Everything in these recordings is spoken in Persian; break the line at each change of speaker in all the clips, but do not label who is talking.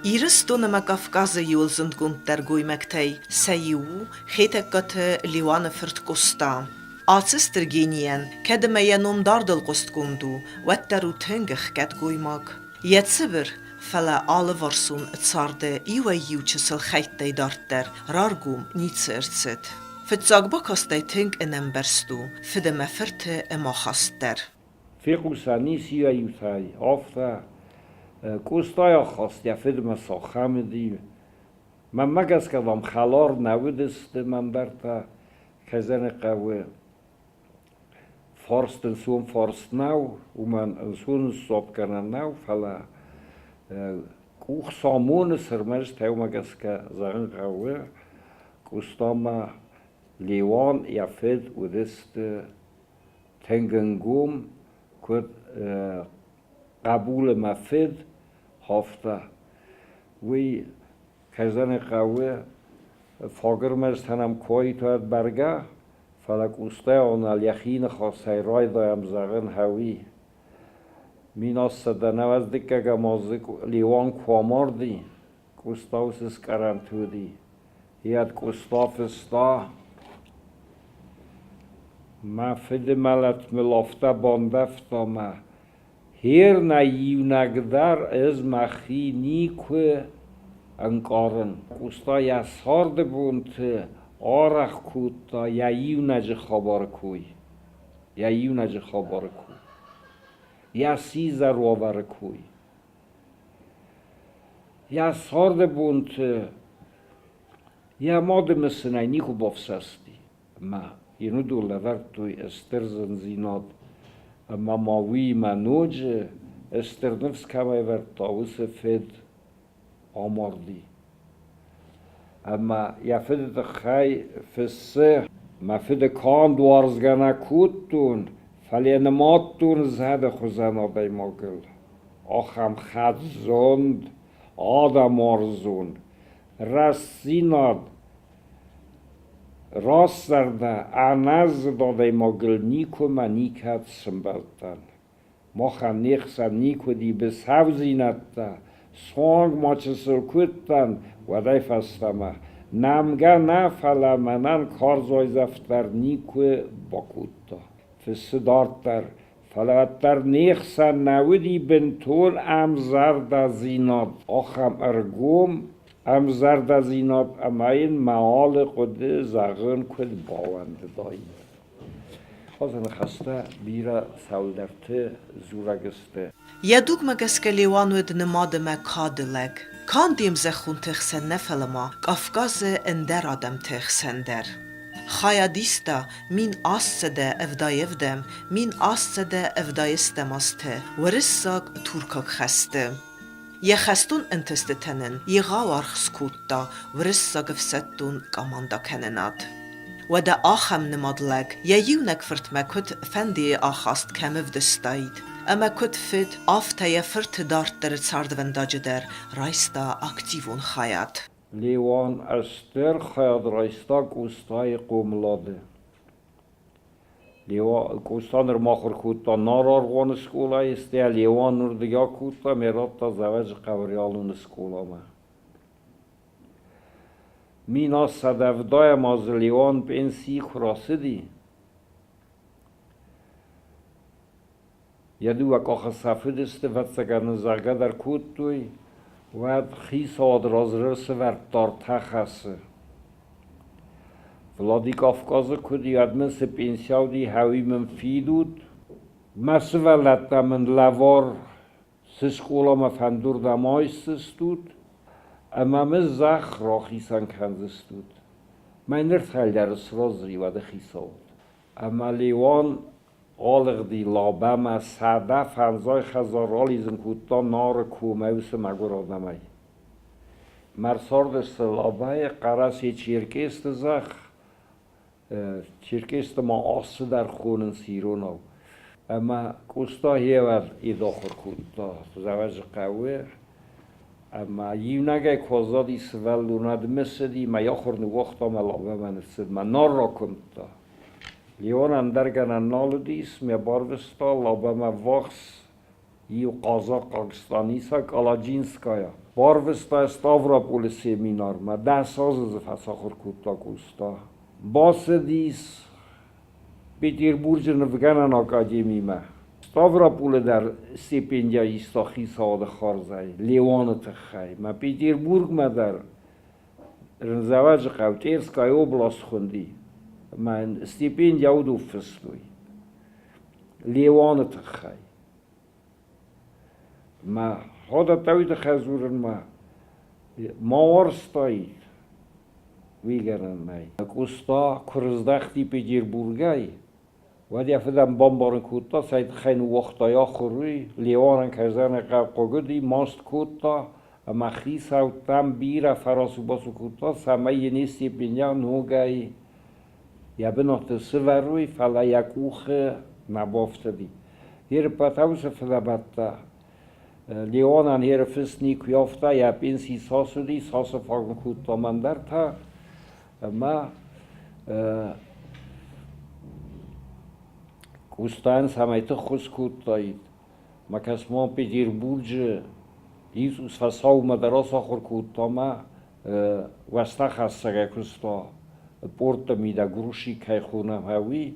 Իրստոնը Կավկազը յուլզնդ գունդեր գույմեկտեյ սեյու խետեկկաթը լիվանը ֆրտ կոստա Ացստր գենիեն կեդմեյանում դարդլ կոստկունդու վետտերու թնգխ կետ գույմակ Եծվր ֆալա ալը վարսուն ցարդը իվայ յուչսլ խայտտեյ դարտեր ռարգում նիցերցետ Ֆծագբակ հաստայ թնգ ընեմբերստու ֆդմե ֆրտը էմախաստեր
Фикусани сия ютай афта кустая خواست یا فیلم ساخم دی من مگس کدام خلار نودست من برتا خزن قوه فارست سون فارست نو و من سون صوب کنن نو فلا کوخ سامون سرمش تاو مگس که زغن قوه کستاما لیوان یا فید و دست تنگنگوم کد قبول مفید هفته وی کزن قوه فاگر مستنم کوی توید برگه فلک استه آن الیخین خاصی رای دایم زغن هوی میناس سدنه از دیگه گمازی لیوان کواماردی کستاوس اسکرم تو دی یاد کستاف استا مفید ملت ملافته باندفتا ما هیر نایو نگدر از مخی نیکو انکارن کستا یا سارد بونت آرخ کوتا یا یو نج خبر کوی یا یو نج خبر کوی یا سیزر وابر کوی یا سارد بونت یا ماد مسنای نیکو بافسستی ما اینو دولور توی استرزن زیناد اما ماوی منوج استرنفس کمای ورد تاوس فید آماردی اما یا فید دخای فسه ما فید کان دوارزگانه کودتون فلی نماتتون زده خوزن آبای مگل آخم خد زند آدم آرزون رسیناد راست درده انز داده مگل نیکو ما نیکت سنبلتن ما خم نیخسن نیکو دی به سوزینت ده سونگ ما چه سرکوتن و دی فستمه نمگه نفله منن کار زایزفتر نیکو باکوتا فسدارتر فلوتر نیخسن نودی بنتول ام زرد زینات آخم ارگوم ام زرد از اینات اما این معال قده زغن کد باوند دایی خواستن خسته بیره سولدرته زورگسته
یدوگ مگس که لیوانوید نماد ما کادلگ کان دیم زخون تخسن نفلما کافکاز اندر آدم تخسن در خایا دیستا مین آسده افدایفدم مین آسده افدایستماسته ورساگ تورکاک خسته یه خستون انتستتنن یه غاوار خسکوتا ورساگ فستون کاماندا کنناد و دا آخم نمادلگ یه یونک فرت مکت فندی آخاست کمف دستاید اما کت فد آفتا یه فرت دارت در چاردونداج در رایستا اکتیوون خایات
لیوان استر خیاد رایستا گوستای قوملاده لیوان گوستان رو ماخر کوتا نارارغان سکولا است یا لیوان رو دیگه کوتا میراد تا زوج قوریالون سکولا ما مینا صدفدای ماز لیوان پنسی خراسدی یدو اکاخ سفید است و سگن زرگه در کوتوی و خیس آدراز رس ورد تخصه ولادی کافکاز کدی ادمنس پینسیاو دی هاوی من فیدود مسولت من لوار سشکولا مفندور دمایستود اما من زخ را خیسان کنزستود من نرتخل در سراز ریواد خیساود اما لیوان آلغ دی لابم ساده فنزای خزارالی زنکوتا نار کوموس مگور آدمای مرسارد سلابه قرصی چیرکست زخ چیرکست ما آس در خونن سیرونو اما کستا هیور ایداخر کوتا زوج قوه اما یونگه کوزادی سوال دوند مسدی ما یاخور نوختا ملابه من سد ما نار را کنتا لیوان اندرگن نالو دیس می باروستا لابه ما وقس и Казахстаниса Каладжинская. Барвеста Ставрополь семинар, ма 10 саз фасахор кутта куста. Басдис Петербуржен вганан академима. Ставрополь در стипендииста خیساد خارزای لیوان تخای. ما پتربورگ ما در رنزواج قوتیرسکای اوبلاست خوندی. من стипендия уду фестуй. لیوان تخای. ما هذا تويت خزورن ما ماورستايد ويگرن ماي كوستا كرزدختي پتربورگاي ودي افدم بامبارن کوتا سايد خين وقتايا خوروي لیوانن کزن قوقودي ماست کوتا اما خيسا و تم بيرا فراسو باسو کوتا سمي نيستي بنيا نوگاي يبنات سوروي فلا يكوخ نبافتدي هير پتاوس فلبتا لیوانن هر فسنی کیافتا یا پنسی ساسودی ساس فاگم کوتا مندر تا ما کوستان سمیت خوش کوتایید ما کسمان پتربورگ ایسوس فساو مدرس آخر کوتا ما وستا خستگه کوستا پورت میده گروشی که خونم هاوی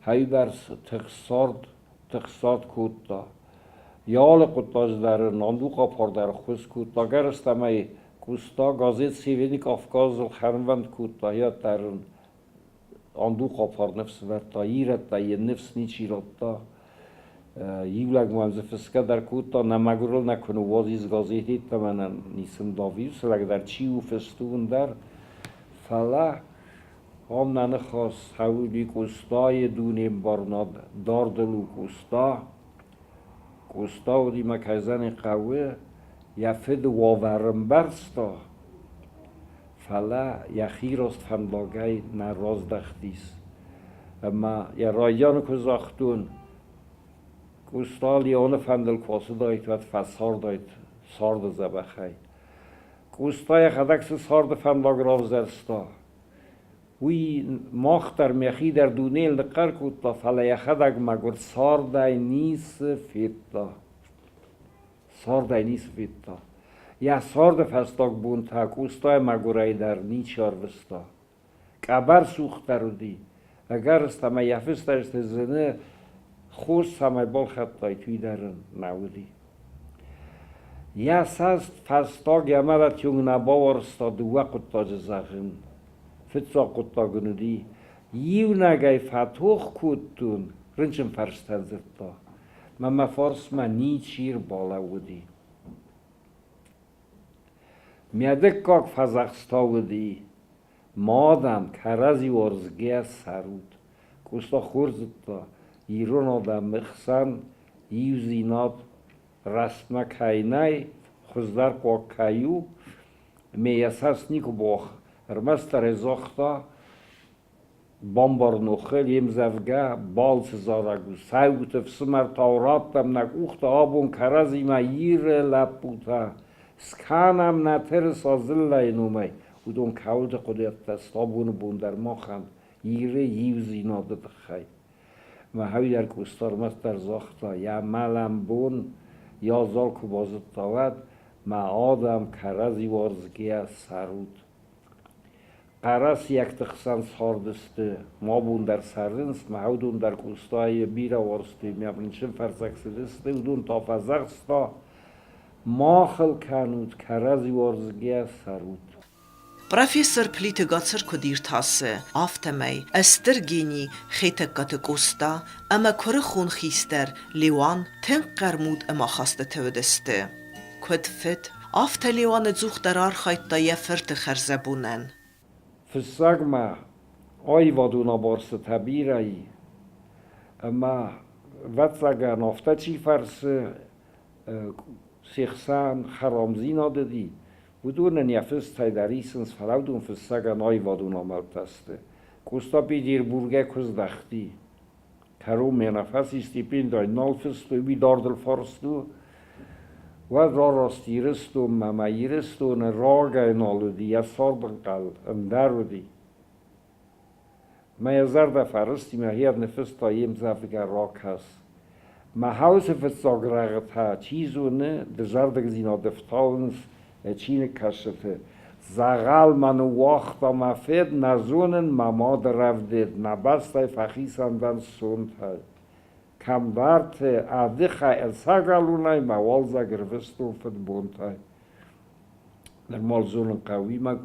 هایی بر تخصاد کوتا یال قطاز در ناندوقا پر در خوز کوتا گرستمای کوستا گازet سیوینی کافکاز خرموند کوتا یا در آندوقا پر نفس ورتا ایرتا یه نفس نیچی رتا یولگ منزفسکه در کوتا نمگرل نکنه وازیز گازیتی تمنن نیسم داویوس لگ در چی و فستون در فلا هم ننخواست حولی کوستای دونیم بارناد داردلو کوستا و دیما کزن قوه یفد واورم برستا فلا یخی راست فنباگای نراز دختیس اما یا رایان کزاختون کوستا لیان فندل کواسه دایت و فسار دایت سارد زبخی کوستا یا خدکس سارد فنباگ رازرستا وی ماختر میخی در دونیل نقر کوتا فلا یخدک مگر ساردای نیس فیتا یا سارد فستاک بون تا کوستای مگرای در نیچار وستا کبر سوخت رو دی اگر استما یفست است زنه خوش سمای بال خطای توی درن نودی یا سست فستاک یمرد یونگ نباورستا دو قطا جزاقن فتسا قطا گنودی یو نگای فتوخ کودتون رنچم فرشتن زرتا مما فارس ما نیچیر بالا ودی میادک کاک فزاقستا ودی مادم کرزی ورزگی سرود کوستا خورزتا ایرون آدم مخسن یو زینات رسمه کینای خزدر قاک کیو میاساس نیکو باخ رمستر ازاختا بامبار نخل یم زفگه بال سزارگو سوت فسمر تاوراتم نگوخت آبون کرزی ما ییر لپوتا سکانم نتر سازل اینومی و دون کود قدرت دستابون بوندر ماخن ییره یوزی نادت خی ما هایی در کوستار مستر زاختا یا ملم بون یا زال که بازد تاود ما آدم کرزی وارزگی سرود قرص یک تخسان ساردسته ما بون در سرنس ما هودون در کوستای بیرا وارسته میابنشن فرسکسلسته ودون تا فزاقستا ماخل کنود کرزی وارزگی سرود
Պրոֆեսոր Պլիտը գացր կդիր թասը, ավտեմեյ, əstır geni xeytəqqatı qosta, əmə körü xun xistər, liwan, tən qərmud əmə xastı tövdəstə. Kötfət, avtə liwanı cuxdar arxaytda yəfərtı xərzəbunən.
فساگما آی وادونا بارس تبیرایی اما وطلگا نافتا چی فرس سیخسان خرامزی ناددی ودون یفست تایدریسنس فلاودون فساگا آی وادونا مرتسته کوستا پتربورگه کز دختی کرو منفس استیپین دای نالفستو بی داردل فارستو و را راستیرستو ممایرستو نه راگای نالودی یا ساربن قل اندرودی ما یزر ده فرستی ما هیر نفس تا یم زفگر راک هست Ma Hause versorgt hat, Chisune, der Jardegzino de Ftauns, Chine Kaschete. Zagal man wachta ma fed na zonen ma modravdet na bastay fakhisan dan suntai. Kam warte adikha el sagalunay ma walza gervestu fed buntai. در مالزون قوی ما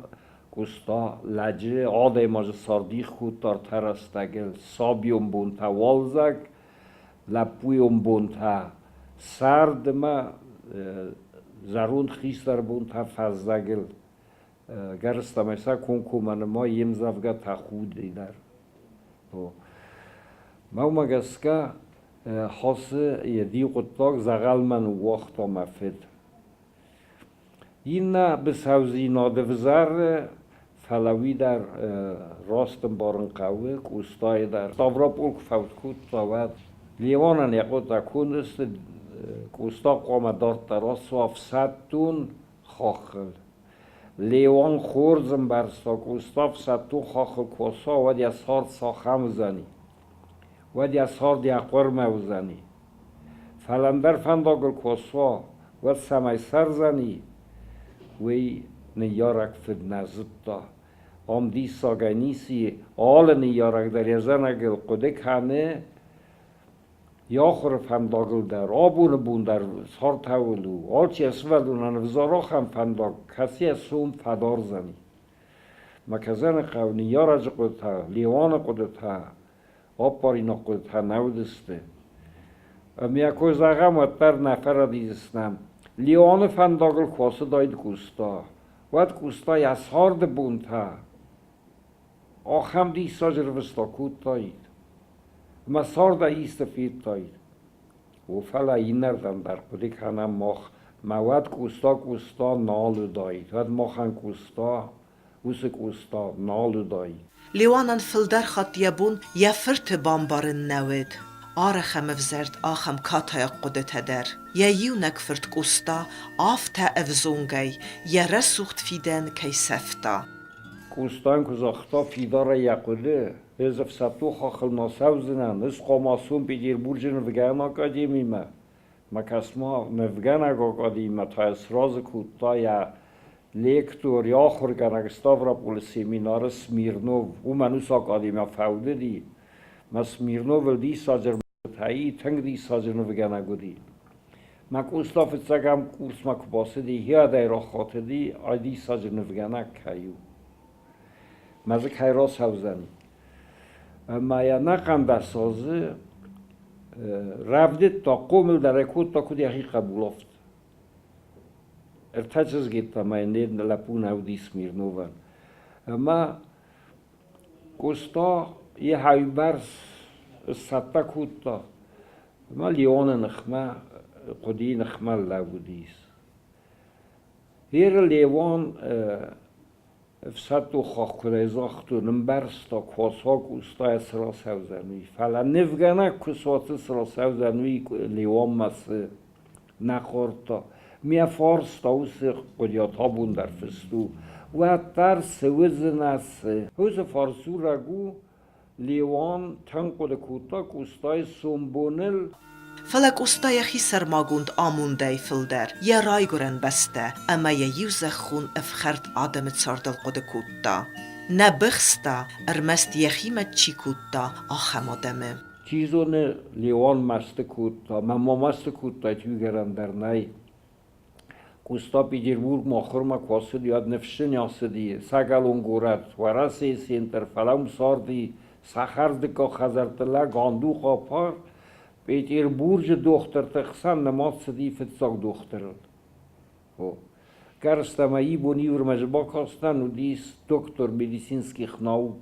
گستا لجه آده ماج ساردیخ خود دار ترستگل سابیون بونتا والزگ لپویون بونتا سرد ما زرون خیستر بونتا فزدگل گرستا میسا کنکومن ما یم زفگا تا خود ایدر ما مگسکا خاصه یدی قطاق زغل من وقتا مفید این به سوزی نادوزر فلوی در راستم بارن قوی کوستای در تاورا فوت کود تاود لیوانن یقود کندست کوستا قامدار ترا صاف ستون خاخل لیوان خورزم برستا کوستاف ستون خاخل کوسا و دی سارد ساخم زنی و دی سارد یقور موزنی فلندر فنداگل کوسا و سمی سر زنی وی نیارک فد نزدتا آم دی ساگنیسی آل نیارک در یزنگل قده کنه یا خور فنداگل در آبون بون در سار تولو آلچی اسودونن وزاراخ هم فنداگ کسی از سوم فدار زنی مکزن قونی یارج قده لیوان قده آب پارینا قده نودسته میاکوی زغم و در نفر دیزستنم لیوان فنداگل کوسه داید کوستا واد کوستا یسهارد بونتا آخم دی ساجر وستاکود داید ما سارد ایستفید داید و فلا اینردن در قدی کنم ماخ مواد کوستا نالو داید واد ماخن کوستا وس کوستا نالو داید
لیوانن فلدر خط یبون یفرت بامبارن نوید آرخم افزرد آخم کاتای قدت در یونک فرد کوستا آفتا افزونگی رسوخت فیدن کی سفتا
کوستان کزاختا فیدار یقله ازف ستو خاخل ناسوزنن از قاماسون بیدیر برج نفگان آکادیمی ما کسما نفگان آکادیمی تا اسراز کوتا یا لیکتور یا خورگانگستاف را پول سیمینار سمیرنوف او منوس آکادیمی فوده دی ما سمیرنوف دی ساجر تایی تنگ دی ساجر نفگان آگودی ما کوستاف تساگم کورس ما کباسه دی هیا دای را خاطر دی آیدی ساجر نفگان آکایو مزه که راست هوزنی ما یا نقم در سازه رفته تا قومل در اکود تا کودی اخی قبول افت ارتجز گیتا ما نید لپون او دی سمیرنوون ما کوستا یه هایبرس ستا کود تا ما لیوان نخمه قدی نخمه لبودیس هیر لیوان افسد و خاک کلیزاختو نمبرستا کوسا کوستا اسرا سوزنوی فلا نفگنه کسوات اسرا سوزنوی لیوان مسه نخورتا میا فارستا اوس قدیات ها بون در فستو و تر سوز نسه حوز فارسو رگو لیوان تنقود کوتا کوستای سنبونل
فلک استای خی سرماگوند آمونده فلدر رای گرن بسته اما یوزه خون افخرد آدم تساردل قد کوتا نبخستا ارمست یخیمت چی کوتا آخم آدمه
چیزونه لیوان مست کوتا ما مست کوتا تیو گرم در نای کوستا پیتربورگ ماخر ما کواسد یاد نفشن یاسدی سگلون گورد ورسی سینتر فلام ساردی سخرد که خزرتلا گاندو قاپار پیتربورگ دختر تخسن نماز سدی فتساق دخترد گرستمایی بونی ورمجبا کاستن و دیس دکتر مدیسینسکی خناو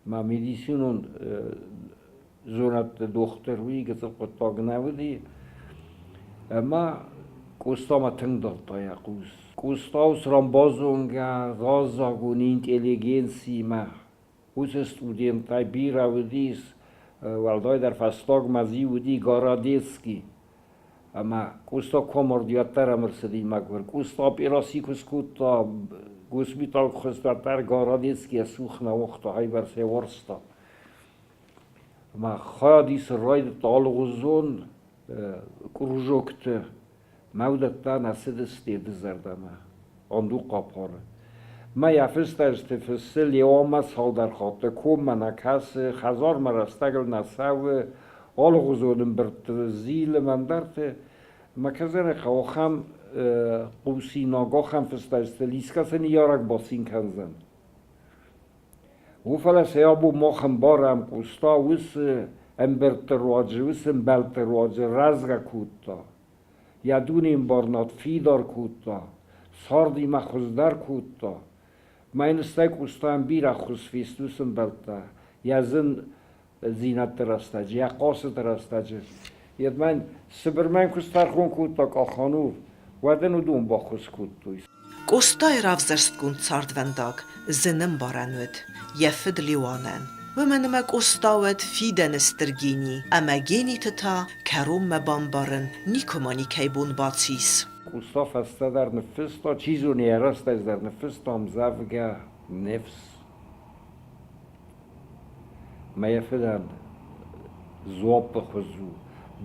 ما مدیسینون زونت دختروی که قطاق نودی ما کوستا ما تنگ داد تا یقوز کوستا اوس رامبازونگا غازاگون اینتلیگنسی ما اوس استودینتای بیرا و دیس والدای در فستاگ مزی ودی گارادیسکی اما کوستا کمردیاتر مرسدی مگور کوستا پیراسی کوسکوتا گوسبیتال خستاتر گارادیسکی سوخ نوختا های برسه ورستا اما خیادیس راید تالغزون кружокты маудаттан асыды стеді зардама. Онду қапары. Ма яфысташты фыссы леома салдар қаты коммана касы хазар марастагыл насавы олғызудың бірті зилі мандарты ма казаны қауқам قوسیناگاه هم فستاشته لیسکاسن یارک باسین کنزن و فلس یا بو ماخم بارم قوستا وس امبرت راجه وس امبلت راجه رزغ کودتا یدون این بارنات فیدار کودتا ساردی مخوزدر کودتا ما این استه قوستا هم بیر اخوز فیست وس امبلتا یزن زینت درستجه یا قاس درستجه ید من سبرمن کستر خون کودتا که خانوف Wadden u dum bochus kuttuis.
Կոստայր ավզերստկուն ցարդվանդակ զնեմ բարանուդ եֆդ լիوانن و منم կոստավետ ֆիդեն ստրգինի ամագենի թթա քարում մբամբարն նիկոմանի կայբուն բացիս
Կոստավ հաստա դար նֆստա չիզունի երաստայց դար նֆստա մզավգա նեֆս մայեֆդան զոպը խզու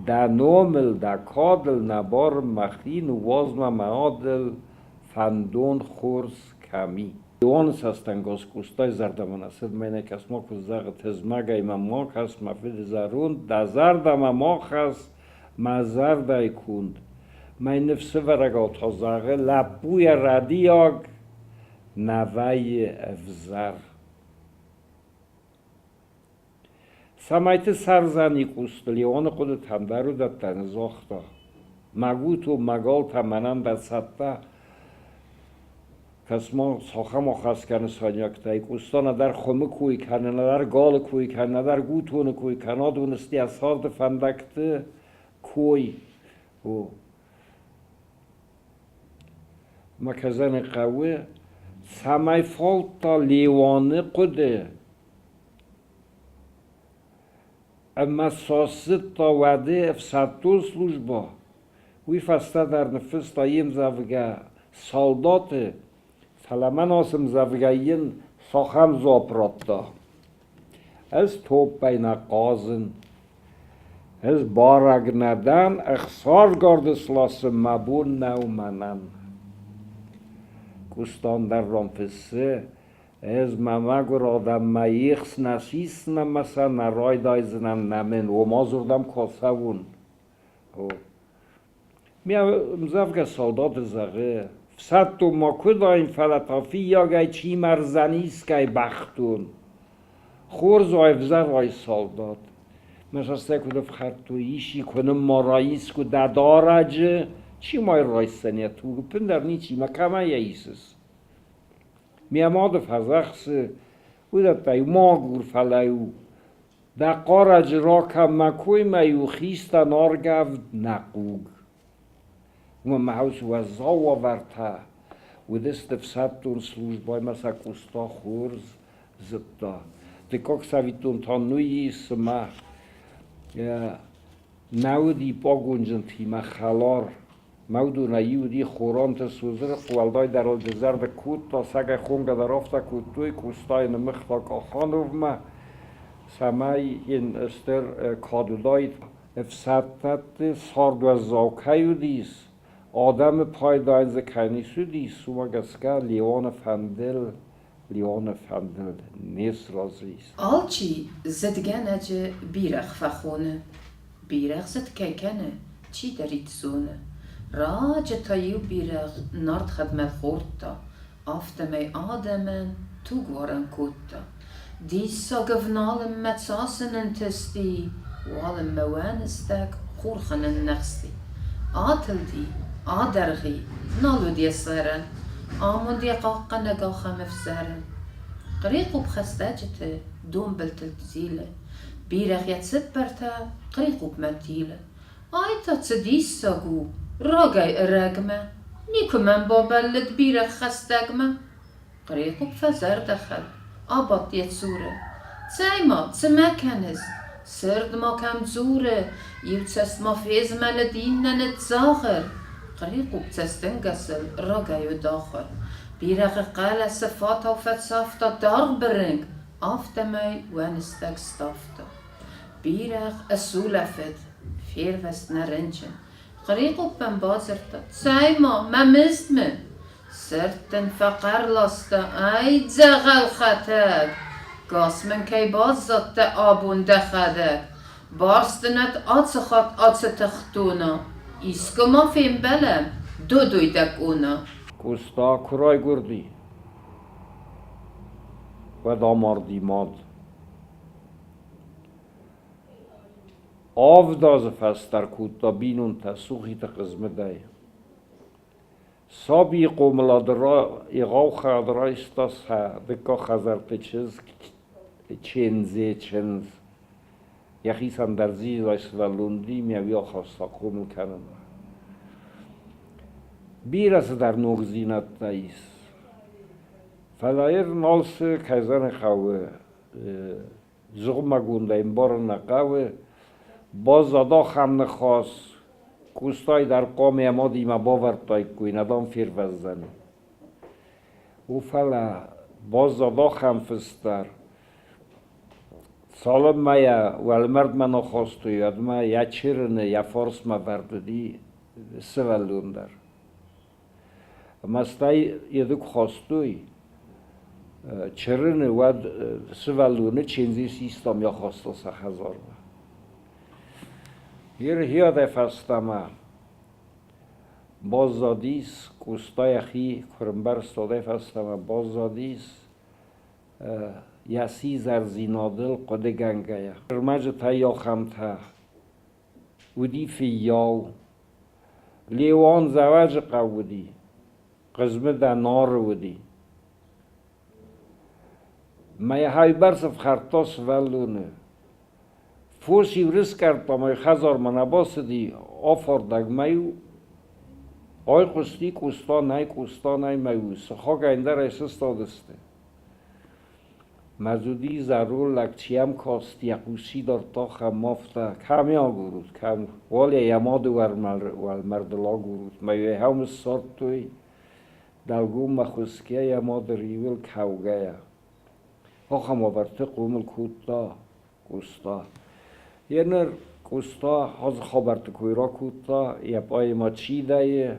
دا نومل دا کادل نبار مخین و وازم معادل فندون خورس کمی دیوانس هستن گاز کستای زردمان است مینه کس ما کس زغ تزمگه ایما ما کس مفید زرون دا زردم ما کس ما زردای کند من نفسه ورگا تا زغه لبوی ردیاگ نوی افزر سمایت سرزنی قوست لیوان خودت هم درو دادن زاختا مگوت و مگال تمنن در سطح کس ما ساخه ما خست کنه سانیاکتای قوستان در خمه کوی کنه در گال کوی کنه در گوتون کوی کنه دونستی از سارد فندکت کوی مکزن قوه سمای فالتا لیوانه قده اما ساست تا وعده افسادتون служба وی فسته در نفس تا یم زوگه سالدات سلمان آسم زوگهین ساخم زاپراتا از توپ بین قازن از بارگ ندن اخسار گارد سلاسم مبون نو منن کستان در رامفسه از ممگور آدم مایخس نسیس نمسا نرای دایزنم نمن و ما زردم کاسهون مزفگه سالدات زغه فسد تو ما کدا این فلطافی یا گای چی مرزنیست گای بختون خورز و افزر وای سالدات مشسته کده فخرد تو ایشی کنم ما راییس که دادارجه چی مای رایستنیه تو پندر نیچی ما کمه یاییسس میاماد فزخس او دتای ما گور فلایو دا قارج را کم مکوی میو خیستا نارگو نقوگ و محوس وزا و ورته و دست فسدتون службой مسا کستا خورز زدتا دکاک سویتون تا نوی سما نودی پا گنجن تیما خلار مودو نیودی خوران تا سوزر قوالدای در الجزر ده کود تا سگ خونگه در آفتا کود توی کستای نمختا که خانوف ما سمای این استر کادودای افسدتت سارد و زاکیو دیس آدم پایداین زکینیسو دیس سوما گسکه لیوان فندل نیس رازیست
آلچی زدگن اجه بیرخ فخونه بیرخ زد کنه چی دارید زونه راج تایو بیرخ نارد خدمت خورد تا آفتمی آدمن تو گوارن کود تا دیسا گفنالم متساسن تستی والم موانستک خورخنن نخستی آتل دی آدرغی نالو دی سرن آمون دی قاقا نگاخا مفسرن قريقو بخستاجته دوم بلتلتزيلة بيرخ يتسد برتا قريقو بمنتيلة آيتا تسديس ساقو راقاي الراقمة نيكو من بابلد بيرخ خستاقمة قريقو بفزر دخل آبط يتسورة تسايما تسما كنز سرد ما كم زورة يوتسس ما فيز من ديننا نتزاخر قريقو بتستنقسل راقاي داخل بيرخ قال صفاتا وفتسافتا دارغ برنگ آفتمي وانستك ستافتا بيرخ السولفت Keer was naar rentje. Geriek op een bazerta. Zei ma mist me. Serten faqar laste. Ay zagal khatag. Gas men kei baz zat de abonde khadag. Barsten het atse tachtona. Isko ma fim belem. Doidak ona.
کوستا کرای گردی و داماردی ماد آو داز فستر کوتا بینون تا سوخی تا قزمه دای سابی قوملاد را ایغاو خاد را استاس ها دکا خزرت چنز یخی سندرزی رایس و لوندی میویا خواستا قومل کنن بیرس در نوغ زینت دایس فلایر نالس کیزن خواه زغم گونده این بار نقوه باز ادا خم نخواست کوستای در قام اما دیما باورد تای کوی ندام فیر وزنی او فلا باز ادا خم فستر سالم مایا و المرد منو خواستو یاد ما یا چرنه یا فارس ما برددی سوالون در مستای یدک خواستوی چرنه و سوالونه چنزی سیستم یا خواستا سخزار یر هیاده فستما بازادیس کوستای خی کرنبر استاده فستما بازادیس یاسی زرزینادل قده گنگایا رمج تا یا خمتا ودی فیاو لیوان زواج قودی قزمه در نار ودی ما های برسف خرطاس ولونه فوسی ورس کرد با مای خزار منباس دی آفاردگ میو آی قستی کوستا نی میو سخا گنده رئیسس دادسته مزودی ضرور لکچیم کاست یقوسی دار تا خمافته کمی آگورود کم والی یماد والمردلا گورود میوی هم سارت توی دلگو مخوسکیه یماد ریویل کوگه آخم آورته قومل کوتا کوستا یه نر کوستا حاضر خبرت کوی را کوتا یه پای ما چی دایه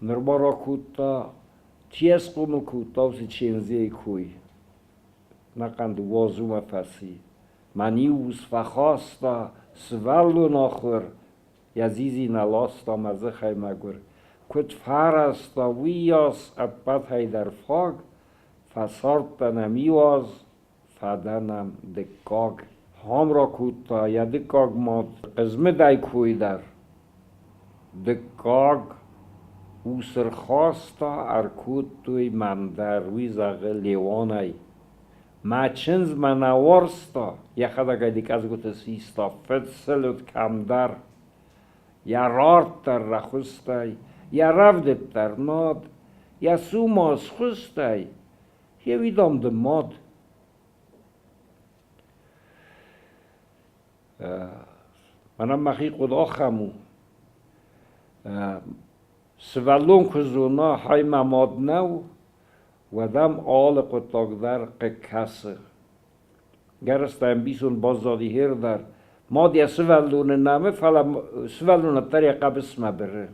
نرما را کوتا تیس قومل کوتا و سی چینزی کوی نقند وازو مفسی منیوز فخاستا سوالو ناخور یزیزی نلاستا مزه خیمگور کت فرستا ویاس اپت های در فاگ فسارتا نمیواز فدنم دکاگ هم را کوتا یا دکاگ ماد قزمه دای کوی در دکاگ او سرخاستا ارکود توی مندر وی زغه لیوانای مچنز منوارستا یا خدا گیدیک از گوت سیستا فتسلوت کم در یا رارت در رخستای یا رفت در ناد یا سوماس خستای یه ویدام دماد منم مخی قدا خمو سوالون کزونا های مماد نو و دم آل قطاق در قکسه گرستم بیسون بازدادی هر در مادی سوالون نمه فلا سوالون طریقه بسمه بره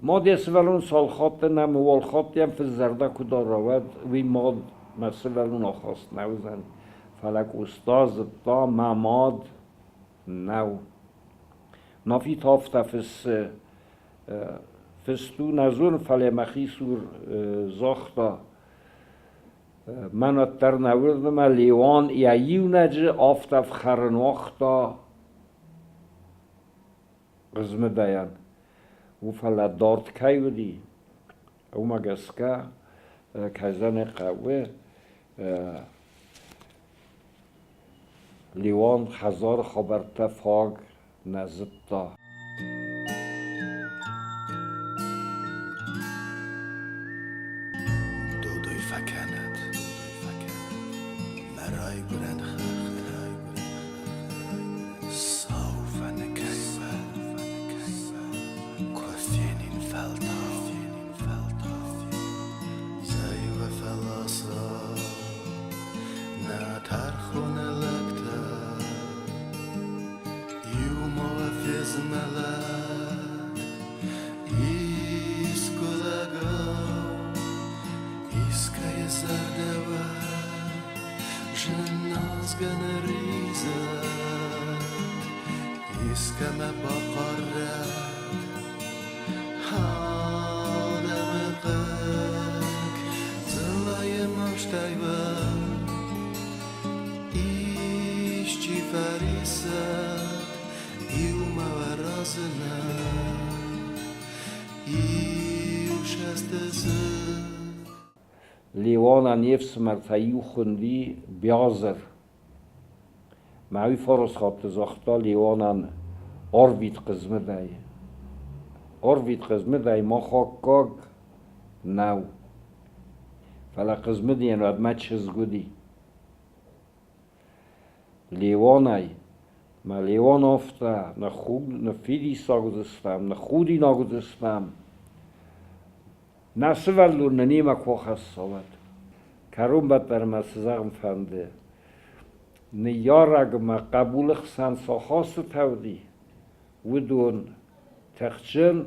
مادی سوالون سالخات نمه والخاتی هم فی زرده کدا روید وی ماد مسوالون آخواست نوزن فلک استاز تا مماد نو نافی تافت فستو نزون فلی مخی سور زاختا من اتر نوردم لیوان یا یو نجه آفتف خرنواختا قزمه داین و فلا دارت کی ودی او مگسکا کزن قوه لیوان خزار خبرت فاگ نزدتا
دودوی فکند مرای برن صوفن کیفه کفینین فلتا زی و فلاسا نترخون لکتا ریزه اسکم بقره آدم قک زلای مشتیبه ایش چی فریسه ایو مورازنه ایو شستزه
لیوان نیفس مرتعیو خوندی بیازر معوی فارس خاطر زاختا لیوانان آروید قزمه دای آروید قزمه دای ما خاکاگ نو فلا قزمه دین راد ما چزگودی لیوانای ما لیوان افتا نفیدی ساگذستم نخودی ناگذستم نسولو ننیما کوخ صوت کارون بدر ما سزاغم فنده نیارگ ما قبول خسان ساخاست تودی ودون تخچن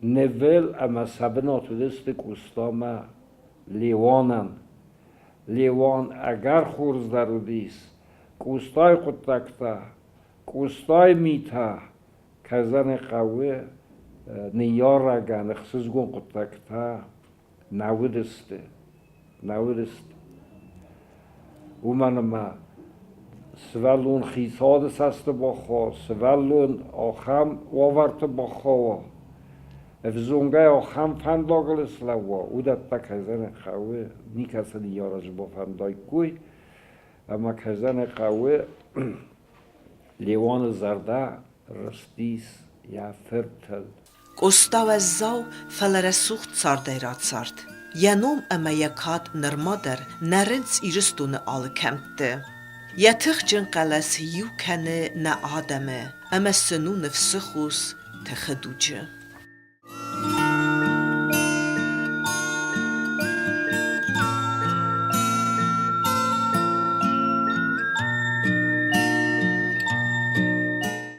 نول اما سبناتو دست کوستاما لیوانن لیوان اگر خورز درودیس کوستای قطکتا کوستای میتا کزن قوه نیارگا نخسزگون قطکتا نودسته و من ما سوالون خیساد سست باخوا سوالون آخام وارت باخوا افزونگای آخام فنداگل سلوا او دتا کزن قوه نی کسی نیارج با فندای کوی اما کزن قوه لیوان زرده رستیس یا فرتل
Կոստավ է զավ ֆելերեսուխտ ծարդերացարդ Յանում əmə յակատ նրմադեր նərենց իրստունը ալքեմտը Յաթıq ջնկալես յուքənը նա ադəmə əmə սնու նվսխուս թխդուջը